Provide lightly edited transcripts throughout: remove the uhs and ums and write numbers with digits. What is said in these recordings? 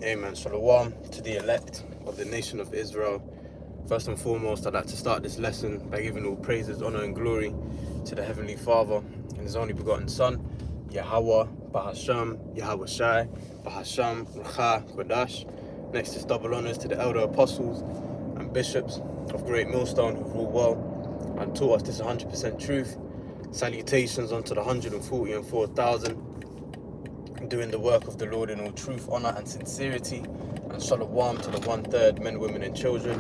Amen. Shalom to the elect of the nation of Israel. First and foremost, I'd like to start this lesson by giving all praises, honor, and glory to the Heavenly Father and His only begotten Son, Yahweh, Bahasham, Yahweh Shai, Bahasham, Rucha, Kodash. Next is double honors to the elder apostles and bishops of Great Millstone who rule well and taught us this 100% truth. Salutations unto the 144,000 doing the work of the Lord in all truth, honor, and sincerity. And shalom to the 1/3 men, women, and children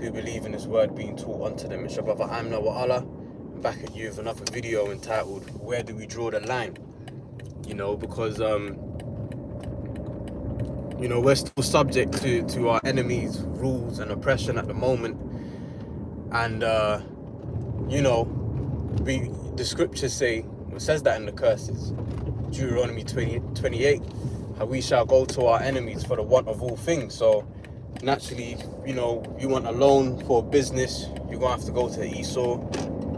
who believe in His word being taught unto them. It's your brother Amna wa Allah. I'm back at you with another video entitled "Where Do We Draw the Line?" Because we're still subject to our enemies' rules and oppression at the moment, and the scriptures say, it says that in the curses, Deuteronomy 28, how we shall go to our enemies for the want of all things. So naturally, you want a loan for a business, you're gonna have to go to Esau.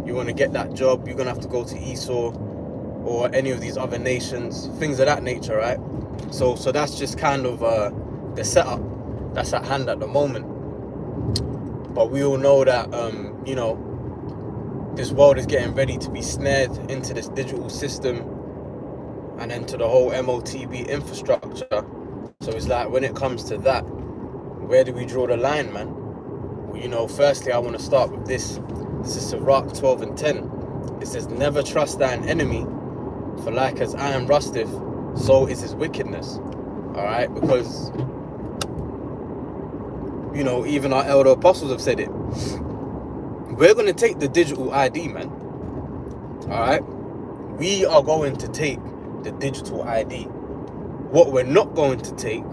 You want to get that job, you're gonna have to go to Esau or any of these other nations, things of that nature, right? So that's just kind of the setup that's at hand at the moment. But we all know that this world is getting ready to be snared into this digital system and into the whole MOTB infrastructure. So it's like, when it comes to that, where do we draw the line, man? Well, firstly, I want to start with this. This is Sirach 12:10. It says, never trust thine enemy, for like as iron rusteth, so is his wickedness. All right? Because, even our elder apostles have said it. We're going to take the digital ID, man. All right? We are going to take the digital ID. What we're not going to take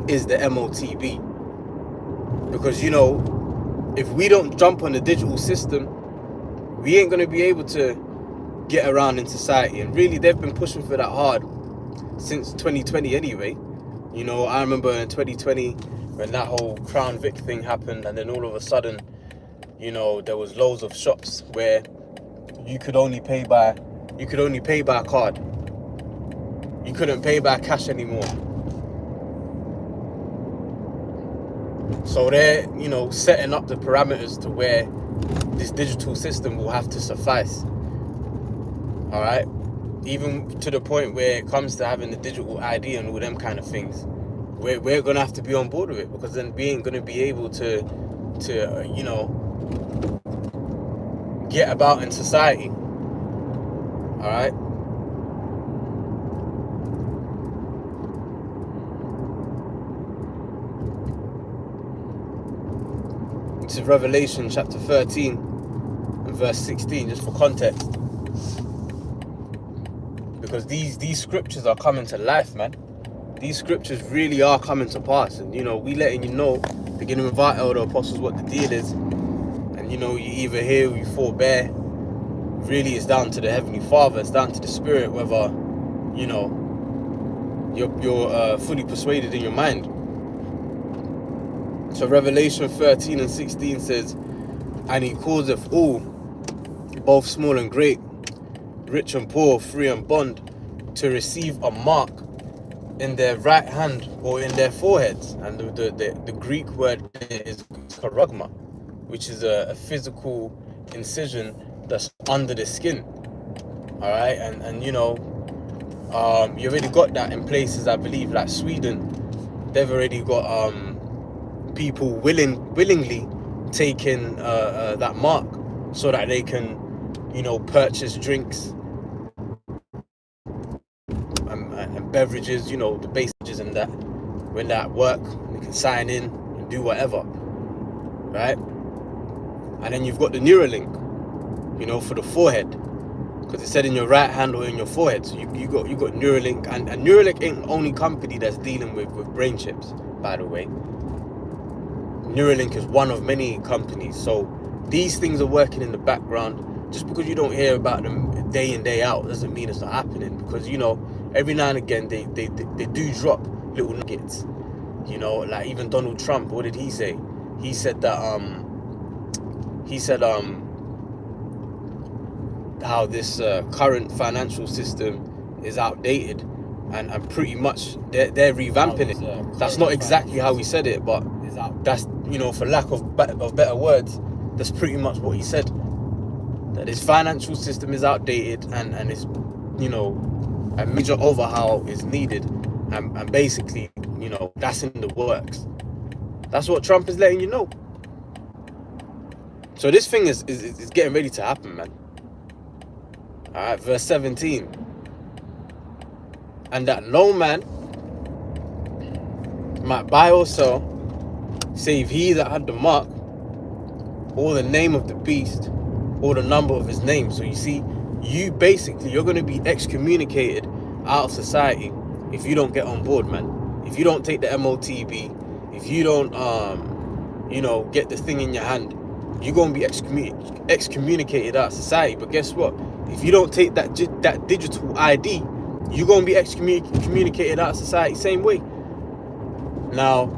is the MOTB. Because, if we don't jump on the digital system, we ain't going to be able to get around in society. And really, they've been pushing for that hard since 2020 anyway. I remember in 2020 when that whole Crown Vic thing happened, and then all of a sudden, there was loads of shops where you could only pay by card. You couldn't pay by cash anymore. So they're, setting up the parameters to where this digital system will have to suffice. All right? Even to the point where it comes to having the digital ID and all them kind of things, we're going to have to be on board with it, because then we ain't going to be able to get about in society. All right? This is Revelation chapter 13 and verse 16, just for context. Because these scriptures are coming to life, man. These scriptures really are coming to pass. And, we letting you know, beginning with our elder apostles, what the deal is. And, you either hear or you forbear. Really, it's down to the Heavenly Father. It's down to the Spirit, whether, you're fully persuaded in your mind. So Revelation 13 and 16 says, and he causeth all, both small and great, rich and poor, free and bond, to receive a mark in their right hand or in their foreheads. And the Greek word is charagma, which is a physical incision that's under the skin. All right, and you already got that in places, I believe, like Sweden. They've already got people willingly taking that mark so that they can, purchase drinks and beverages, the beverages, and that when they're at work, they can sign in and do whatever, right? And then you've got the Neuralink, for the forehead, because it said in your right hand or in your forehead. So you got Neuralink, and Neuralink ain't the only company that's dealing with brain chips, by the way. Neuralink is one of many companies. So these things are working in the background. Just because you don't hear about them day in, day out doesn't mean it's not happening. Because, every now and again they do drop little nuggets. Like even Donald Trump, what did he say? He said that how this current financial system is outdated, and pretty much they're revamping it. That's not exactly how he said it, but that's, you know, for lack of better words, that's pretty much what he said. That his financial system is outdated, and it's, you know, a major overhaul is needed, and basically, you know, that's in the works. That's what Trump is letting you know. So this thing is getting ready to happen, man. All right, verse 17. And that no man might buy or sell, save he that had the mark, or the name of the beast, or the number of his name. So you see, you're going to be excommunicated out of society if you don't get on board, man. If you don't take the MOTB, if you don't, you know, get the thing in your hand, you're going to be excommunicated out of society. But guess what? If you don't take that digital ID, you're going to be excommunicated out of society same way. Now,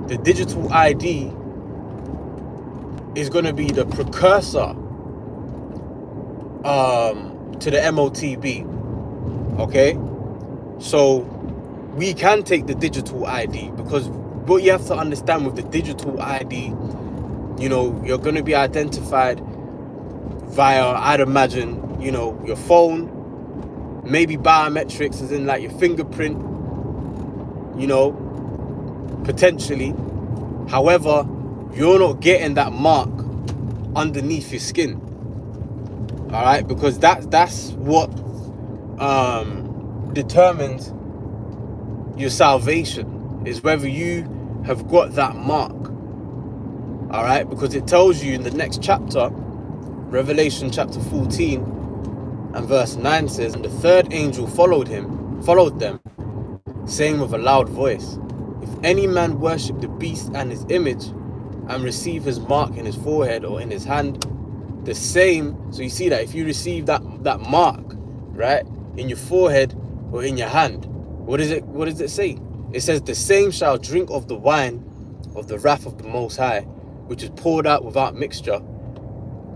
the digital ID is going to be the precursor to the MOTB. Okay? So, we can take the digital ID, because what you have to understand with the digital ID, you know, you're going to be identified via, I'd imagine, you know, your phone, maybe biometrics, as in like your fingerprint, you know, potentially. However, you're not getting that mark underneath your skin. All right, because that's what determines your salvation, is whether you have got that mark. All right, because it tells you in the next chapter, Revelation chapter 14 and verse 9 says, and the third angel followed them, saying with a loud voice, if any man worship the beast and his image, and receive his mark in his forehead or in his hand, the same. So you see that if you receive that mark, right, in your forehead or in your hand, what does it say? It says, the same shall drink of the wine of the wrath of the Most High, which is poured out without mixture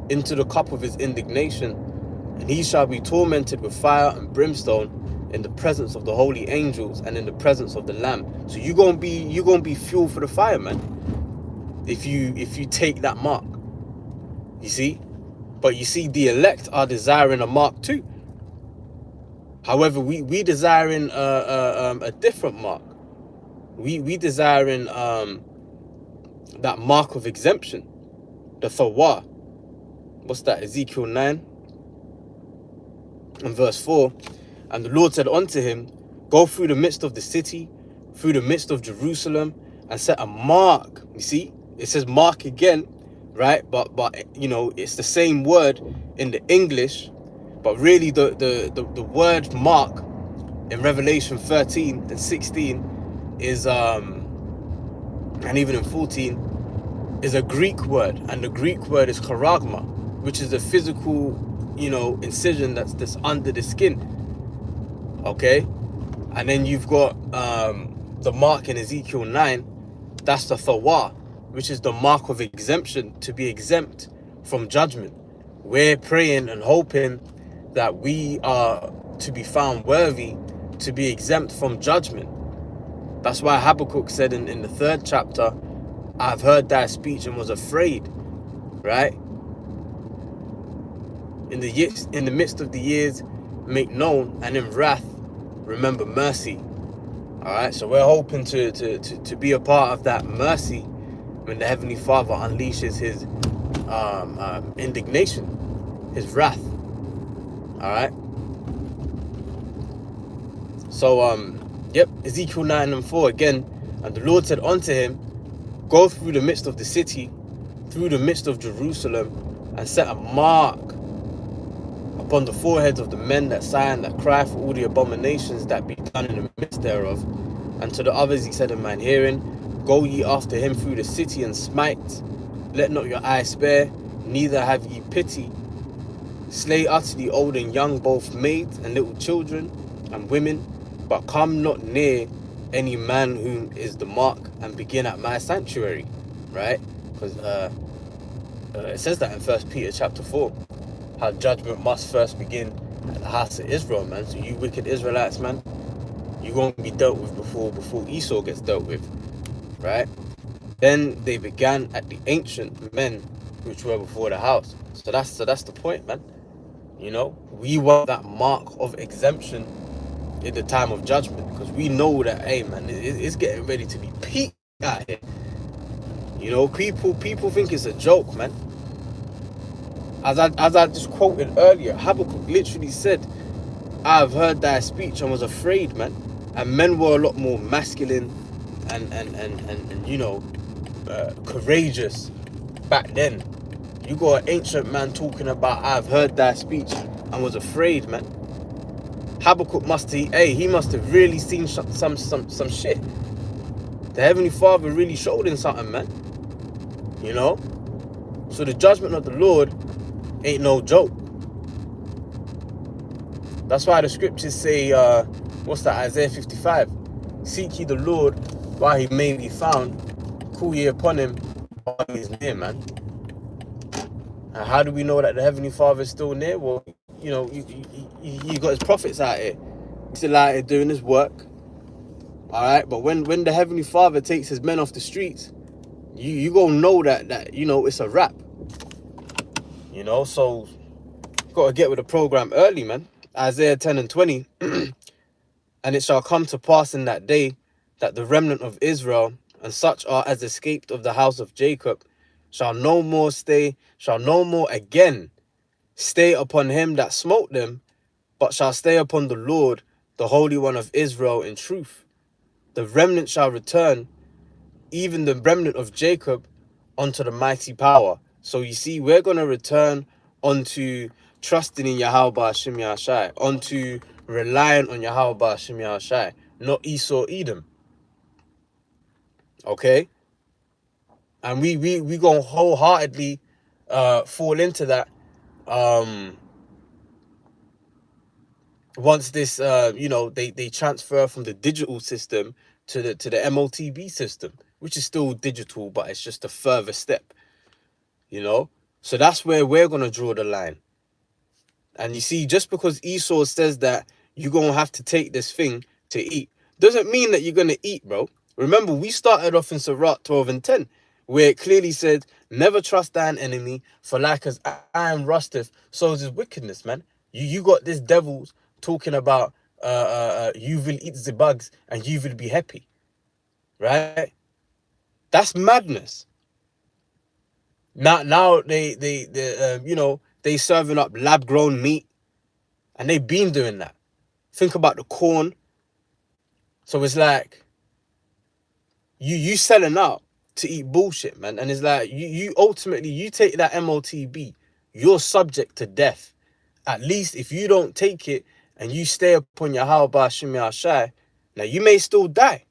into the cup of his indignation, and he shall be tormented with fire and brimstone in the presence of the holy angels and in the presence of the Lamb. So you're gonna be fuel for the fire, man, if you take that mark. You see? But you see, the elect are desiring a mark too. However, we desiring a different mark. We desiring that mark of exemption, the Thawa. What's that? Ezekiel 9 and verse 4. And the Lord said unto him, go through the midst of the city, through the midst of Jerusalem, and set a mark. You see, it says mark again, right? But you know, it's the same word in the English, but really the word mark in Revelation 13 and 16 is and even in 14 is a Greek word, and the Greek word is charagma, which is a physical, you know, incision that's under the skin. Okay, and then you've got the mark in Ezekiel 9, that's the Thawa, which is the mark of exemption, to be exempt from judgment. We're praying and hoping that we are to be found worthy to be exempt from judgment. That's why Habakkuk said in the 3rd chapter, I've heard thy speech and was afraid, right? In the midst of the years, make known, and in wrath, remember mercy. All right, so we're hoping to be a part of that mercy when the Heavenly Father unleashes his indignation, his wrath. All right. So yep, Ezekiel 9 and 4 again. And the Lord said unto him, go through the midst of the city, through the midst of Jerusalem, and set a mark upon the foreheads of the men that sigh and that cry for all the abominations that be done in the midst thereof. And to the others he said in mine hearing, go ye after him through the city and smite. Let not your eye spare, neither have ye pity. Slay utterly old and young, both maids and little children and women, but come not near any man whom is the mark, and begin at my sanctuary. Right? Because it says that in 1 Peter chapter 4. How judgment must first begin at the house of Israel, man. So you wicked Israelites, man, you're going to be dealt with before Esau gets dealt with, right? Then they began at the ancient men which were before the house. So that's the point, man. You know, we want that mark of exemption in the time of judgment, because we know that, hey, man, it's getting ready to be peak out here. You know, people think it's a joke, man. As I just quoted earlier, Habakkuk literally said, "I've heard thy speech and was afraid, man." And men were a lot more masculine and you know, courageous back then. You got an ancient man talking about, "I've heard thy speech and was afraid," man. Habakkuk must have really seen some shit. The Heavenly Father really showed him something, man. You know? So the judgment of the Lord ain't no joke. That's why the scriptures say, what's that, Isaiah 55? Seek ye the Lord while he may be found. Call ye upon him while he is near, man. And how do we know that the Heavenly Father is still near? Well, you know, you got his prophets out here. He's still out here doing his work. Alright, but when the Heavenly Father takes his men off the streets, you gonna know that you know, it's a wrap. You know, so you gotta get with the program early, man. Isaiah 10 and 20. And it shall come to pass in that day that the remnant of Israel and such are as escaped of the house of Jacob shall no more again stay upon him that smote them, but shall stay upon the Lord, the Holy One of Israel, in truth. The remnant shall return, even the remnant of Jacob, unto the mighty power. So you see, we're going to return unto trusting in Yahweh Hashem Yahshai, unto relying on Yahweh Hashem Yahshai, not Esau Edom. Okay? And we going to wholeheartedly fall into that once this, you know, they transfer from the digital system to the MOTB system, which is still digital, but it's just a further step, you know? So that's where we're going to draw the line. And you see, just because Esau says that you're going to have to take this thing to eat, doesn't mean that you're going to eat, bro. Remember, we started off in Sirach 12 and 10, where it clearly said, never trust thine enemy, for like as iron rusteth, so is his wickedness, man. You got this devils talking about you will eat the bugs and you will be happy, right? That's madness. Now they you know, they serving up lab grown meat, and they've been doing that. Think about the corn. So it's like you selling out to eat bullshit, man. And it's like you ultimately, you take that MOTB, you're subject to death. At least if you don't take it and you stay upon your Yahweh Hashem Yahshai, now you may still die.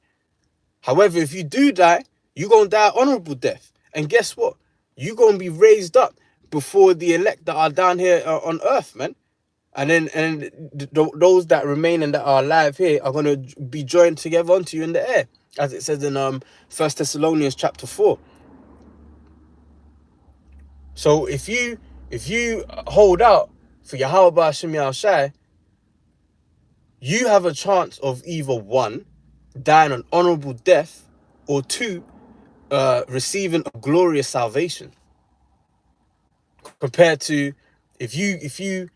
However, if you do die, you're going to die honorable death. And guess what? You're going to be raised up before the elect that are down here on earth, man. And then those that remain and that are alive here are going to be joined together unto you in the air, as it says in 1 Thessalonians chapter 4. So if you hold out for Yahweh Hashem Yahushai, you have a chance of either 1, dying an honorable death, or 2, receiving a glorious salvation. Compared to if you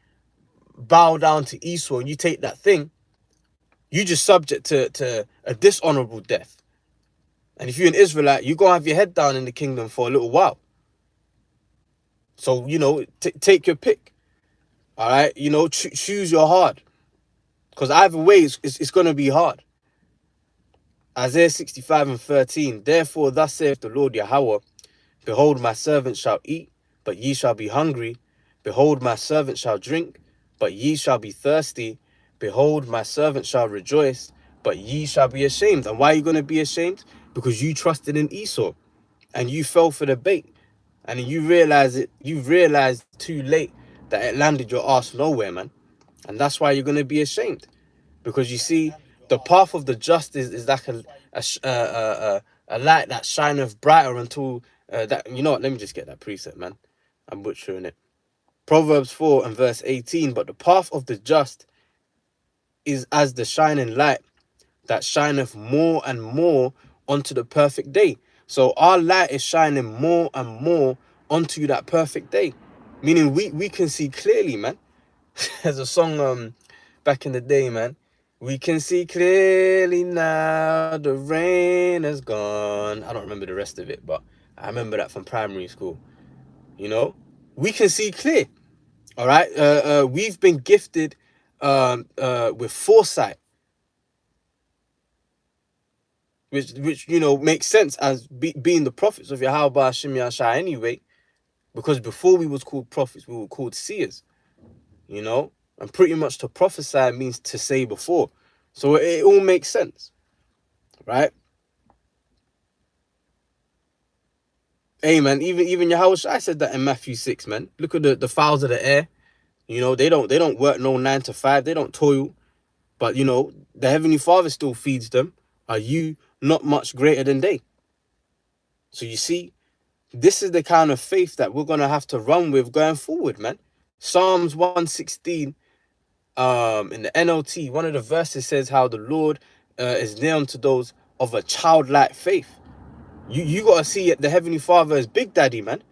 bow down to Esau and you take that thing, you just subject to a dishonorable death. And if you're an Israelite, you're going to have your head down in the kingdom for a little while. So, you know, take your pick. All right? You know, choose your hard. Because either way, it's going to be hard. Isaiah 65 and 13. Therefore, thus saith the Lord Yahweh, behold, my servant shall eat, but ye shall be hungry. Behold, my servant shall drink, but ye shall be thirsty. Behold, my servant shall rejoice, but ye shall be ashamed. And why are you going to be ashamed? Because you trusted in Esau and you fell for the bait. And you realized too late that it landed your ass nowhere, man. And that's why you're going to be ashamed. Because you see, the path of the just is like a light that shineth brighter until that, you know what, let me just get that precept, man. I'm butchering it. Proverbs 4 and verse 18, but the path of the just is as the shining light that shineth more and more onto the perfect day. So our light is shining more and more onto that perfect day, meaning we can see clearly, man. There's a song back in the day, man. We can see clearly now, the rain is gone. I don't remember the rest of it, but I remember that from primary school. You know, we can see clear. All right, we've been gifted with foresight, which you know makes sense as being the prophets of Yahweh Hashem Yahshua anyway, because before we was called prophets, we were called seers. You know, and pretty much to prophesy means to say before, so it all makes sense, right? Hey man, even Yahweh Shai said that in Matthew 6, man. Look at the fowls of the air. You know, they don't work no 9 to 5. They don't toil, but you know the Heavenly Father still feeds them. Are you not much greater than they? So you see, this is the kind of faith that we're gonna have to run with going forward, man. Psalms 116, in the NLT, one of the verses says how the Lord is near unto those of a childlike faith. You gotta see the Heavenly Father as Big Daddy, man.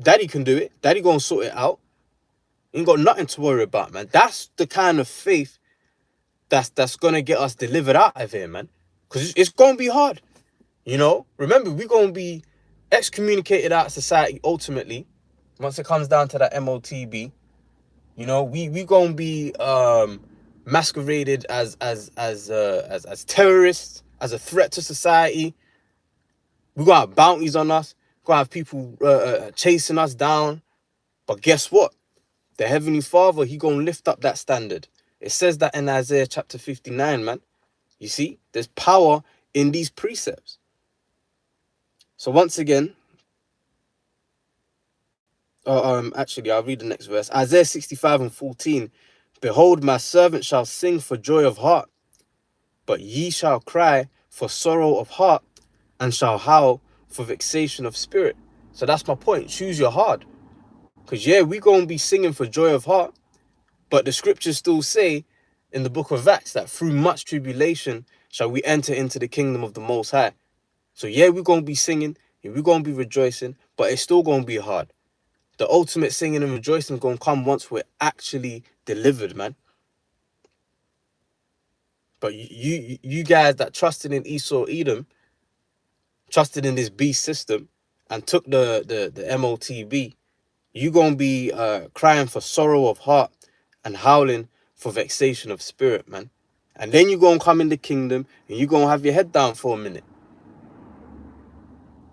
Daddy can do it. Daddy gonna sort it out. Ain't got nothing to worry about, man. That's the kind of faith that's gonna get us delivered out of here, man. Because it's gonna be hard. You know, remember, we're gonna be excommunicated out of society ultimately once it comes down to that MOTB. You know, we gonna be masqueraded as terrorists, as a threat to society. We gonna have bounties on us. We're gonna have people chasing us down. But guess what? The Heavenly Father, he gonna lift up that standard. It says that in Isaiah chapter 59, man. You see, there's power in these precepts. So once again, actually, I'll read the next verse. Isaiah 65:14. Behold, my servant shall sing for joy of heart, but ye shall cry for sorrow of heart, and shall howl for vexation of spirit. So that's my point. Choose your heart. Because, yeah, we're going to be singing for joy of heart, but the scriptures still say in the book of Acts that through much tribulation shall we enter into the kingdom of the Most High. So, yeah, we're going to be singing, yeah, we're going to be rejoicing, but it's still going to be hard. The ultimate singing and rejoicing is going to come once we're actually delivered, man. But you guys that trusted in Esau Edom, trusted in this beast system, and took the MOTB, you going to be crying for sorrow of heart and howling for vexation of spirit, man. And then you're going to come in the kingdom and you're going to have your head down for a minute.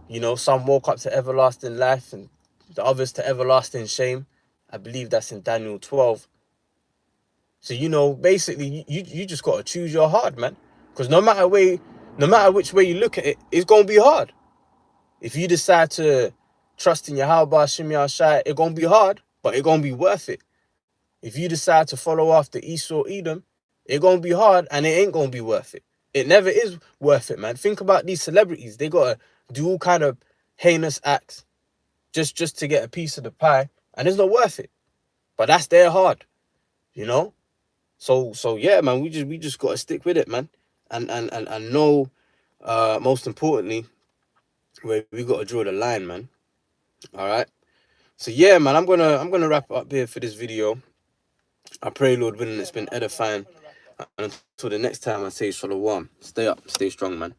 You know, some woke up to everlasting life and the others to everlasting shame. I believe that's in Daniel 12. So, you know, basically, you just got to choose your heart, man. Because no matter which way you look at it, it's going to be hard. If you decide to trust in Yahweh Hashem Yahshua, it's going to be hard, but it's going to be worth it. If you decide to follow after Esau Edom, it's going to be hard and it ain't going to be worth it. It never is worth it, man. Think about these celebrities. They got to do all kind of heinous acts just to get a piece of the pie, and it's not worth it. But that's their heart, you know? So yeah, man, we just got to stick with it, man. And know, most importantly, where we got to draw the line, man. All right? So yeah, man, I'm gonna wrap up here for this video. I pray, Lord willing, it's been edifying. And until the next time, I say shalom. Stay up, stay strong, man.